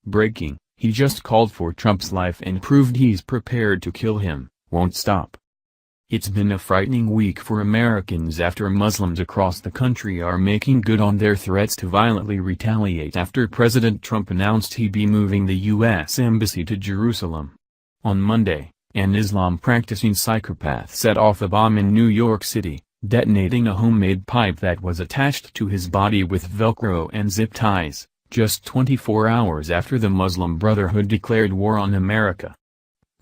Breaking: he just called for Trump's life and proved he's prepared to kill him, won't stop. It's been a frightening week for Americans after Muslims across the country are making good on their threats to violently retaliate after President Trump announced he'd be moving the U.S. Embassy to Jerusalem. On Monday, an Islam-practicing psychopath set off a bomb in New York City, detonating a homemade pipe that was attached to his body with Velcro and zip ties, just 24 hours after the Muslim Brotherhood declared war on America.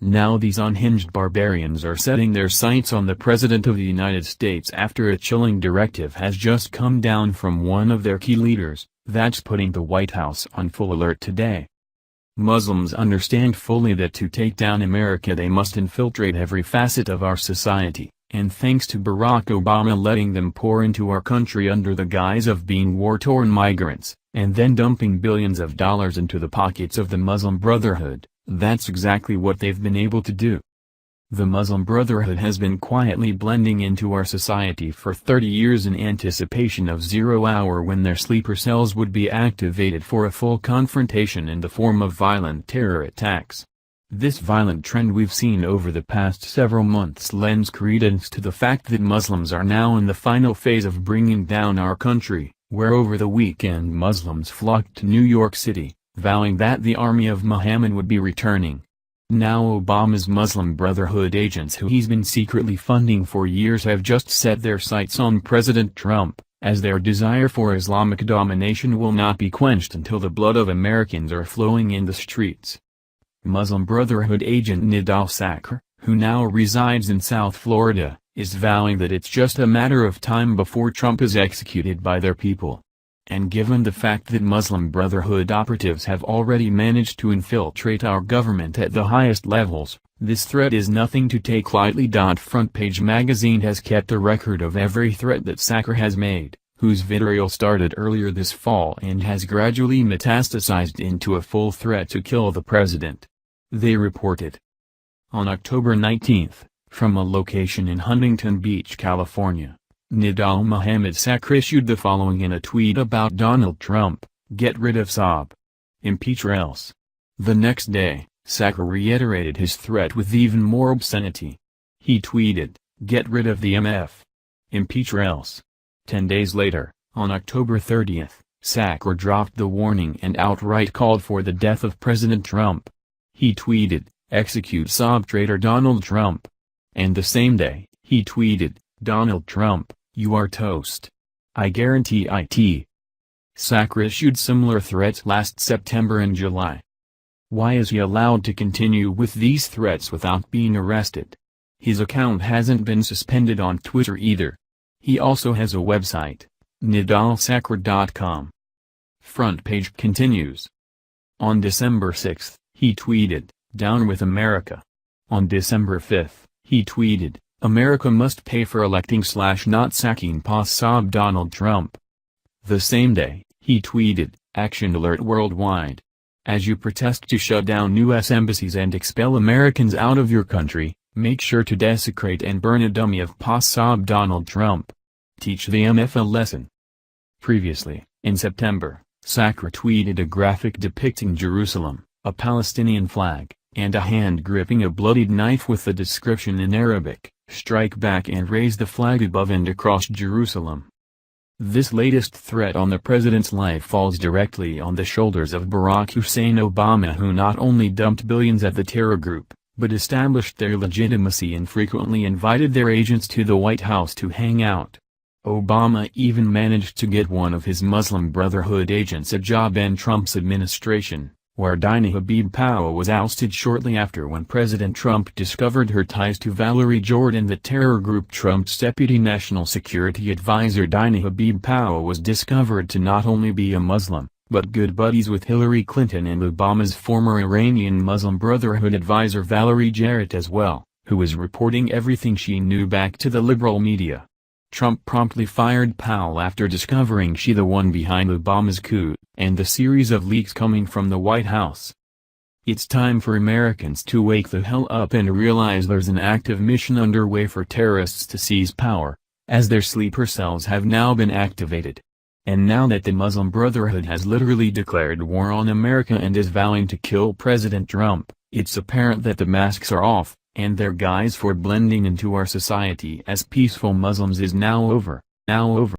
Now these unhinged barbarians are setting their sights on the President of the United States after a chilling directive has just come down from one of their key leaders, that's putting the White House on full alert today. Muslims understand fully that to take down America they must infiltrate every facet of our society, and thanks to Barack Obama letting them pour into our country under the guise of being war-torn migrants, and then dumping billions of dollars into the pockets of the Muslim Brotherhood, that's exactly what they've been able to do. The Muslim Brotherhood has been quietly blending into our society for 30 years in anticipation of 0 hour when their sleeper cells would be activated for a full confrontation in the form of violent terror attacks. This violent trend we've seen over the past several months lends credence to the fact that Muslims are now in the final phase of bringing down our country, where over the weekend Muslims flocked to New York City, vowing that the army of Muhammad would be returning. Now Obama's Muslim Brotherhood agents who he's been secretly funding for years have just set their sights on President Trump, as their desire for Islamic domination will not be quenched until the blood of Americans are flowing in the streets. Muslim Brotherhood agent Nidal Sakr, who now resides in South Florida, is vowing that it's just a matter of time before Trump is executed by their people. And given the fact that Muslim Brotherhood operatives have already managed to infiltrate our government at the highest levels, this threat is nothing to take lightly. Front Page magazine has kept a record of every threat that Sakr has made, whose vitriol started earlier this fall and has gradually metastasized into a full threat to kill the president. They reported. On October 19, from a location in Huntington Beach, California, Nidal Mohammed Sakr issued the following in a tweet about Donald Trump: "Get rid of Saab. Impeach or else." The next day, Sakr reiterated his threat with even more obscenity. He tweeted, "Get rid of the MF. Impeach or else." 10 days later, on October 30, Sakr dropped the warning and outright called for the death of President Trump. He tweeted, "Execute Saab traitor Donald Trump." And the same day, he tweeted, "Donald Trump, you are toast. I guarantee it." Sakr issued similar threats last September and July. Why is he allowed to continue with these threats without being arrested? His account hasn't been suspended on Twitter either. He also has a website, nidalsakr.com. Front Page continues. On December 6, he tweeted, "Down with America." On December 5, he tweeted, "America must pay for electing/not sacking Saab Donald Trump." The same day, he tweeted, "Action alert worldwide. As you protest to shut down U.S. embassies and expel Americans out of your country, make sure to desecrate and burn a dummy of Saab Donald Trump. Teach the MF a lesson." Previously, in September, Sakr tweeted a graphic depicting Jerusalem, a Palestinian flag, and a hand gripping a bloodied knife with the description in Arabic, "Strike back and raise the flag above and across Jerusalem." This latest threat on the president's life falls directly on the shoulders of Barack Hussein Obama, who not only dumped billions at the terror group, but established their legitimacy and frequently invited their agents to the White House to hang out. Obama even managed to get one of his Muslim Brotherhood agents a job in Trump's administration, where Dinah Habib Powell was ousted shortly after when President Trump discovered her ties to Valerie Jordan. The terror group Trump's deputy national security advisor Dinah Habib Powell was discovered to not only be a Muslim, but good buddies with Hillary Clinton and Obama's former Iranian Muslim Brotherhood advisor Valerie Jarrett as well, who was reporting everything she knew back to the liberal media. Trump promptly fired Powell after discovering she the one behind Obama's coup, and the series of leaks coming from the White House. It's time for Americans to wake the hell up and realize there's an active mission underway for terrorists to seize power, as their sleeper cells have now been activated. And now that the Muslim Brotherhood has literally declared war on America and is vowing to kill President Trump, it's apparent that the masks are off, and their guise for blending into our society as peaceful Muslims is now over.